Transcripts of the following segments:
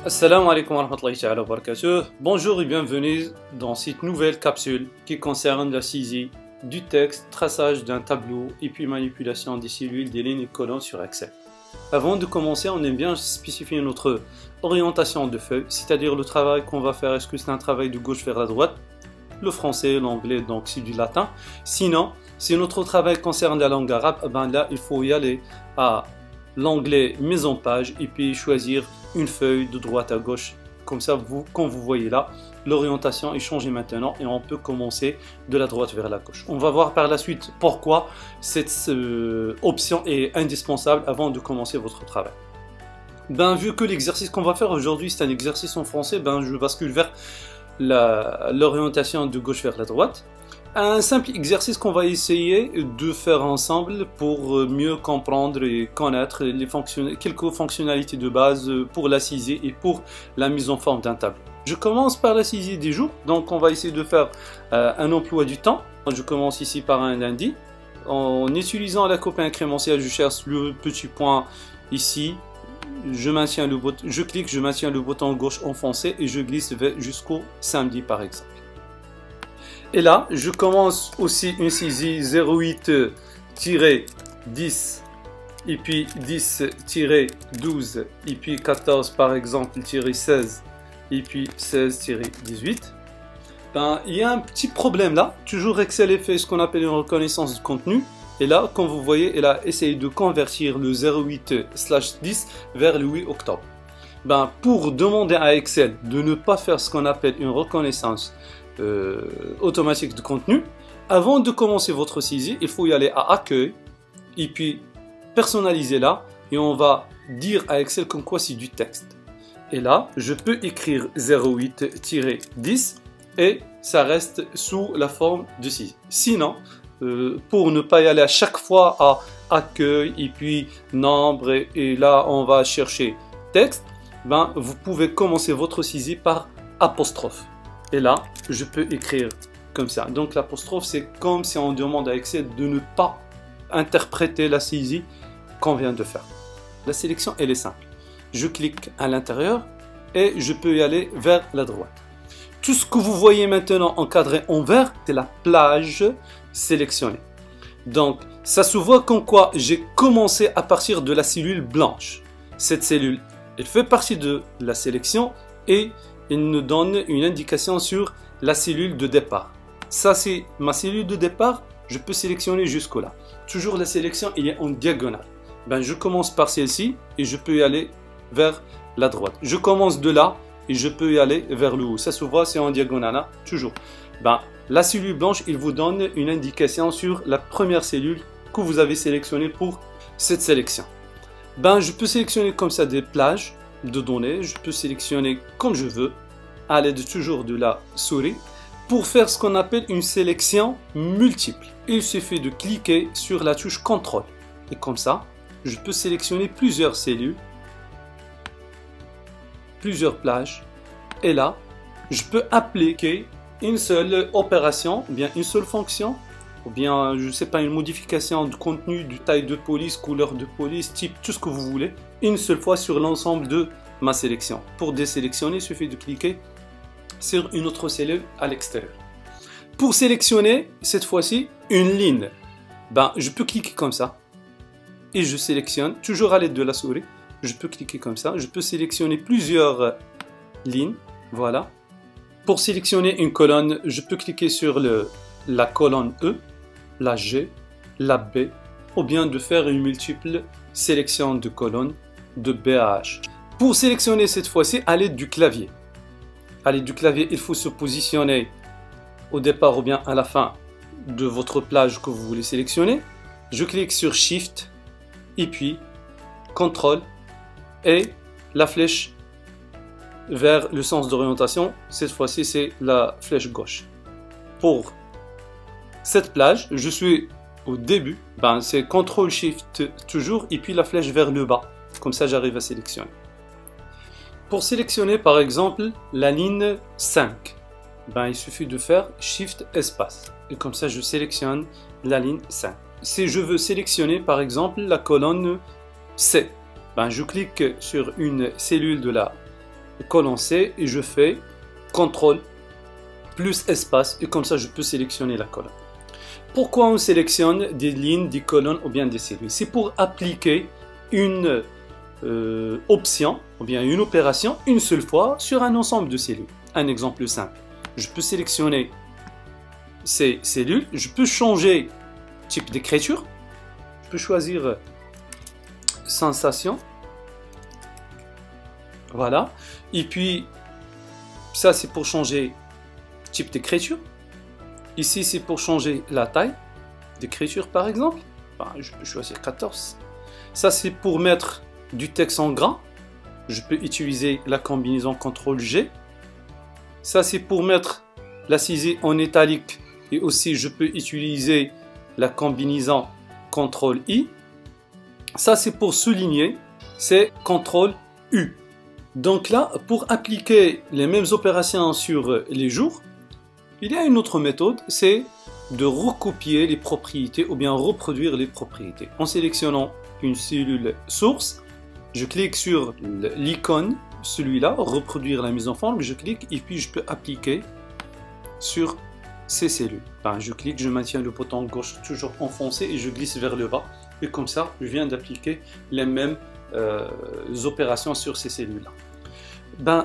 Assalamu alaikum wa rahmatullahi wa barakatuh. Bonjour et bienvenue dans cette nouvelle capsule qui concerne la saisie du texte, traçage d'un tableau et puis manipulation des cellules, des lignes et colonnes sur Excel. Avant de commencer, on aime bien spécifier notre orientation de feuille, c'est-à-dire le travail qu'on va faire. Est-ce que c'est un travail de gauche vers la droite? Le français, l'anglais, donc c'est du latin. Sinon, si notre travail concerne la langue arabe, ben là, il faut y aller à l'onglet mise en page et puis choisir une feuille de droite à gauche. Comme ça, quand vous voyez là, l'orientation est changée maintenant et on peut commencer de la droite vers la gauche. On va voir par la suite pourquoi cette option est indispensable avant de commencer votre travail. Vu que l'exercice qu'on va faire aujourd'hui, c'est un exercice en français, je bascule vers l'orientation de gauche vers la droite. Un simple exercice qu'on va essayer de faire ensemble pour mieux comprendre et connaître quelques fonctionnalités de base pour la saisie et pour la mise en forme d'un tableau. Je commence par la saisie des jours, donc on va essayer de faire un emploi du temps. Je commence ici par un lundi. En utilisant la coupe incrémentielle, je cherche le petit point ici. Je clique, je maintiens le bouton gauche enfoncé et je glisse jusqu'au samedi par exemple. Et là, je commence aussi une saisie 08-10 et puis 10-12 et puis 14 par exemple -16 et puis 16-18. Il y a un petit problème là. Toujours Excel est fait ce qu'on appelle une reconnaissance de contenu. Et là, comme vous voyez, elle a essayé de convertir le 08/10 vers le 8 octobre. Pour demander à Excel de ne pas faire ce qu'on appelle une reconnaissance automatique de contenu, avant de commencer votre saisie, il faut y aller à accueil et puis personnaliser là et on va dire à Excel comme quoi c'est du texte. Et là, je peux écrire 08-10 et ça reste sous la forme de saisie. Sinon, pour ne pas y aller à chaque fois à accueil et puis nombre et là on va chercher texte, vous pouvez commencer votre saisie par apostrophe. Et là, je peux écrire comme ça. Donc l'apostrophe, c'est comme si on demande à Excel de ne pas interpréter la saisie qu'on vient de faire. La sélection, elle est simple. Je clique à l'intérieur et je peux y aller vers la droite. Tout ce que vous voyez maintenant encadré en vert, c'est la plage sélectionnée. Donc, ça se voit comme quoi j'ai commencé à partir de la cellule blanche. Cette cellule, elle fait partie de la sélection et il nous donne une indication sur la cellule de départ. Ça, c'est ma cellule de départ. Je peux sélectionner jusqu'au là. Toujours la sélection, il est en diagonale. Je commence par celle-ci et je peux y aller vers la droite. Je commence de là et je peux y aller vers le haut. Ça se voit, c'est en diagonale, hein, toujours. La cellule blanche, il vous donne une indication sur la première cellule que vous avez sélectionnée pour cette sélection. Je peux sélectionner comme ça des plages de données. Je peux sélectionner comme je veux à l'aide toujours de la souris pour faire ce qu'on appelle une sélection multiple. Il suffit de cliquer sur la touche contrôle et comme ça, je peux sélectionner plusieurs cellules, plusieurs plages et là, je peux appliquer une seule opération, ou bien une seule fonction, ou bien, je ne sais pas, une modification de contenu, de taille de police, couleur de police, type, tout ce que vous voulez, une seule fois sur l'ensemble de ma sélection. Pour désélectionner, il suffit de cliquer sur une autre cellule à l'extérieur. Pour sélectionner, cette fois-ci, une ligne, je peux cliquer comme ça, et je sélectionne, toujours à l'aide de la souris, je peux cliquer comme ça, je peux sélectionner plusieurs lignes, voilà. Pour sélectionner une colonne, je peux cliquer sur la colonne E, la G, la B, ou bien de faire une multiple sélection de colonnes de B à H. Pour sélectionner cette fois-ci à l'aide du clavier. À l'aide du clavier, il faut se positionner au départ ou bien à la fin de votre plage que vous voulez sélectionner. Je clique sur Shift et puis CTRL et la flèche vers le sens d'orientation. Cette fois-ci, c'est la flèche gauche. Pour cette plage, je suis au début. C'est CTRL Shift toujours et puis la flèche vers le bas. Comme ça, j'arrive à sélectionner. Pour sélectionner par exemple la ligne 5, il suffit de faire Shift espace. Et comme ça, je sélectionne la ligne 5. Si je veux sélectionner par exemple la colonne C, je clique sur une cellule de la colonne C et je fais CTRL plus espace et comme ça je peux sélectionner la colonne. Pourquoi on sélectionne des lignes, des colonnes ou bien des cellules? C'est pour appliquer une option ou bien une opération une seule fois sur un ensemble de cellules. Un exemple simple. Je peux sélectionner ces cellules, je peux changer type d'écriture, je peux choisir sensation, voilà, et puis ça c'est pour changer type d'écriture, ici c'est pour changer la taille d'écriture par exemple, je peux choisir 14, ça c'est pour mettre du texte en gras, je peux utiliser la combinaison CTRL G, ça c'est pour mettre la saisie en italique et aussi je peux utiliser la combinaison CTRL I, ça c'est pour souligner, c'est CTRL U. Donc là, pour appliquer les mêmes opérations sur les jours, il y a une autre méthode, c'est de recopier les propriétés ou bien reproduire les propriétés. En sélectionnant une cellule source, je clique sur l'icône, celui-là, reproduire la mise en forme, je clique et puis je peux appliquer sur ces cellules. Je clique, je maintiens le bouton gauche toujours enfoncé et je glisse vers le bas. Et comme ça, je viens d'appliquer les mêmes opérations sur ces cellules-là.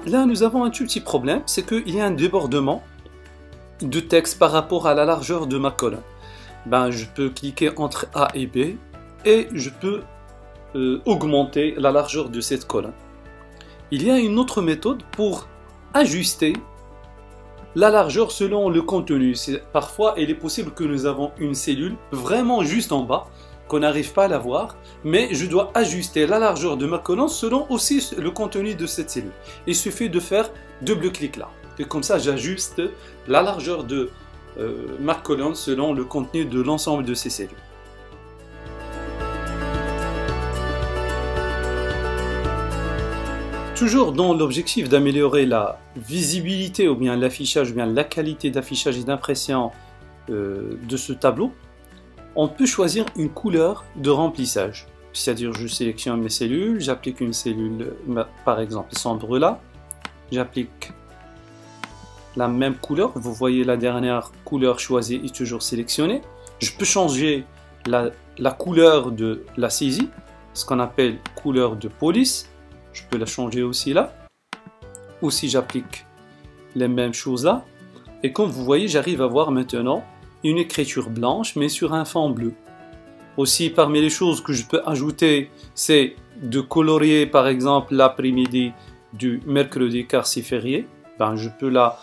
Là, nous avons un tout petit problème, c'est qu'il y a un débordement de texte par rapport à la largeur de ma colonne. Je peux cliquer entre A et B et je peux augmenter la largeur de cette colonne. Il y a une autre méthode pour ajuster la largeur selon le contenu. Parfois, il est possible que nous avons une cellule vraiment juste en bas, qu'on n'arrive pas à la voir, mais je dois ajuster la largeur de ma colonne selon aussi le contenu de cette cellule. Il suffit de faire double-clic là. Et comme ça, j'ajuste la largeur de ma colonne selon le contenu de l'ensemble de ces cellules. Toujours dans l'objectif d'améliorer la visibilité ou bien l'affichage ou bien la qualité d'affichage et d'impression de ce tableau, on peut choisir une couleur de remplissage. C'est-à-dire je sélectionne mes cellules, j'applique une cellule par exemple sombre là, j'applique la même couleur, vous voyez la dernière couleur choisie est toujours sélectionnée. Je peux changer la couleur de la saisie, ce qu'on appelle couleur de police. Je peux la changer aussi là. Aussi j'applique les mêmes choses là. Et comme vous voyez, j'arrive à voir maintenant une écriture blanche mais sur un fond bleu. Aussi parmi les choses que je peux ajouter, c'est de colorier par exemple l'après-midi du mercredi car c'est férié. Je peux la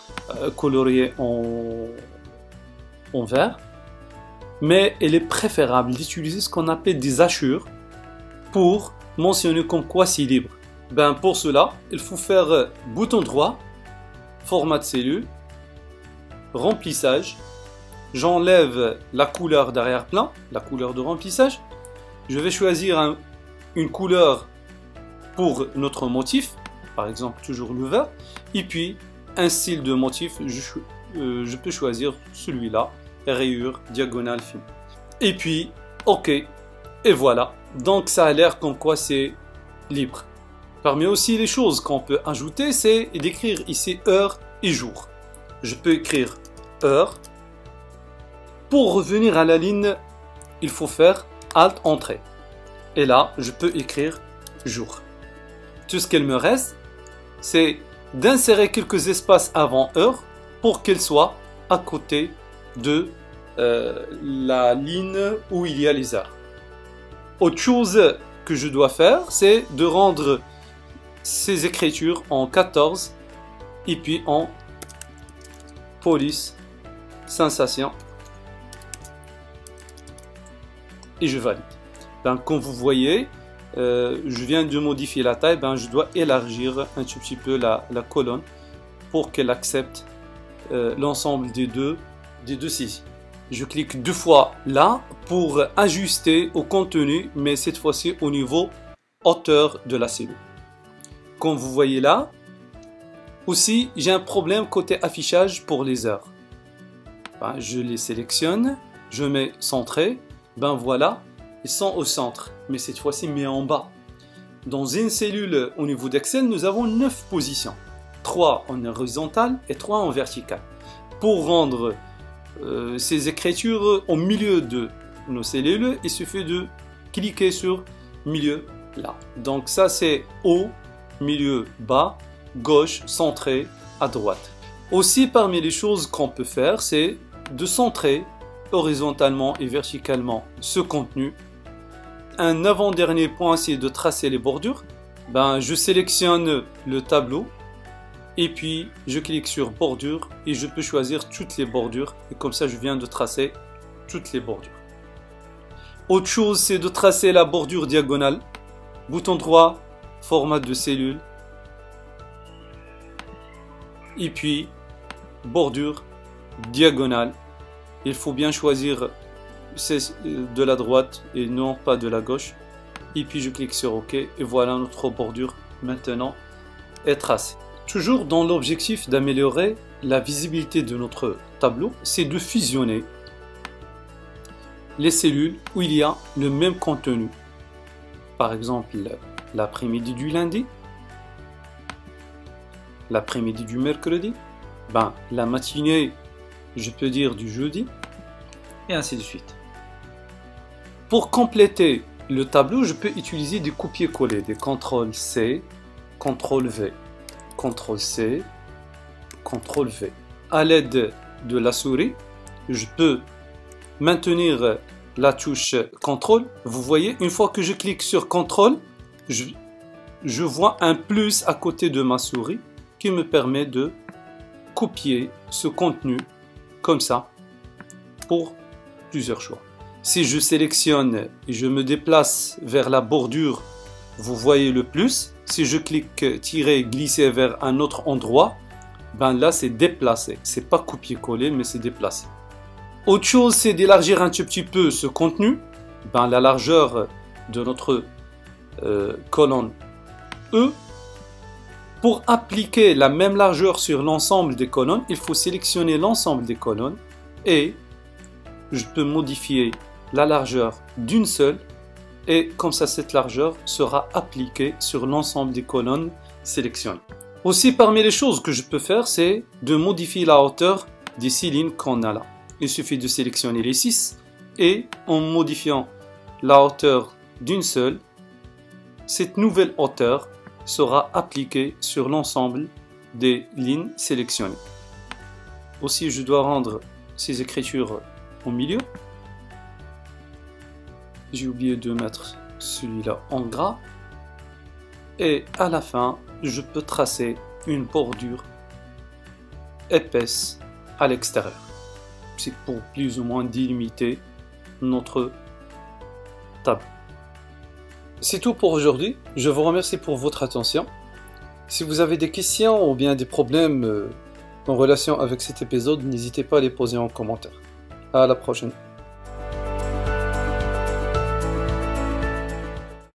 colorier en vert. Mais il est préférable d'utiliser ce qu'on appelle des hachures pour mentionner comme quoi c'est libre. Pour cela, il faut faire bouton droit, format de cellule, remplissage. J'enlève la couleur d'arrière-plan, la couleur de remplissage. Je vais choisir une couleur pour notre motif, par exemple toujours le vert. Et puis un style de motif, je peux choisir celui-là, rayure, diagonale, fine. Et puis, OK, et voilà. Donc ça a l'air comme quoi c'est libre. Parmi aussi les choses qu'on peut ajouter, c'est d'écrire ici heure et jour. Je peux écrire heure. Pour revenir à la ligne, il faut faire Alt Entrée. Et là, je peux écrire jour. Tout ce qu'il me reste, c'est d'insérer quelques espaces avant heure pour qu'elle soit à côté de la ligne où il y a les heures. Autre chose que je dois faire, c'est de rendre ces écritures en 14 et puis en police, sensation et je valide. Comme vous voyez, je viens de modifier la taille, je dois élargir un tout petit peu la colonne pour qu'elle accepte l'ensemble des deux saisies. Je clique deux fois là pour ajuster au contenu, mais cette fois-ci au niveau hauteur de la cellule. Comme vous voyez là, aussi j'ai un problème côté affichage pour les heures. Je les sélectionne, je mets centré, voilà, ils sont au centre, mais cette fois-ci mis en bas. Dans une cellule au niveau d'Excel, nous avons 9 positions. 3 en horizontal et 3 en vertical. Pour rendre ces écritures au milieu de nos cellules, il suffit de cliquer sur milieu là. Donc ça c'est haut, milieu, bas, gauche, centré, à droite. Aussi parmi les choses qu'on peut faire, c'est de centrer horizontalement et verticalement ce contenu. Un avant-dernier point, c'est de tracer les bordures. Je sélectionne le tableau et puis je clique sur bordure et je peux choisir toutes les bordures et comme ça je viens de tracer toutes les bordures. Autre chose, c'est de tracer la bordure diagonale. Bouton droit, format de cellule et puis bordure diagonale. Il faut bien choisir de la droite et non pas de la gauche. Et puis je clique sur OK et voilà, notre bordure maintenant est tracée. Toujours dans l'objectif d'améliorer la visibilité de notre tableau, c'est de fusionner les cellules où il y a le même contenu. Par exemple, l'après-midi du lundi, l'après-midi du mercredi, la matinée, je peux dire du jeudi, et ainsi de suite. Pour compléter le tableau, je peux utiliser des copier-coller, des CTRL-C, CTRL-V, CTRL-C, CTRL-V. À l'aide de la souris, je peux maintenir la touche CTRL. Vous voyez, une fois que je clique sur CTRL, je vois un plus à côté de ma souris qui me permet de copier ce contenu comme ça pour plusieurs choix. Si je sélectionne et je me déplace vers la bordure, vous voyez le plus. Si je clique tirer, glisser vers un autre endroit, là c'est déplacé. C'est pas copier-coller, mais c'est déplacé. Autre chose, c'est d'élargir un tout petit peu ce contenu. La largeur de notre colonne E. Pour appliquer la même largeur sur l'ensemble des colonnes, il faut sélectionner l'ensemble des colonnes et je peux modifier la largeur d'une seule et comme ça cette largeur sera appliquée sur l'ensemble des colonnes sélectionnées. Aussi parmi les choses que je peux faire, c'est de modifier la hauteur des 6 lignes qu'on a là. Il suffit de sélectionner les 6 et en modifiant la hauteur d'une seule, cette nouvelle hauteur sera appliquée sur l'ensemble des lignes sélectionnées. Aussi, je dois rendre ces écritures au milieu. J'ai oublié de mettre celui-là en gras. Et à la fin, je peux tracer une bordure épaisse à l'extérieur. C'est pour plus ou moins délimiter notre table. C'est tout pour aujourd'hui. Je vous remercie pour votre attention. Si vous avez des questions ou bien des problèmes en relation avec cet épisode, n'hésitez pas à les poser en commentaire. À la prochaine.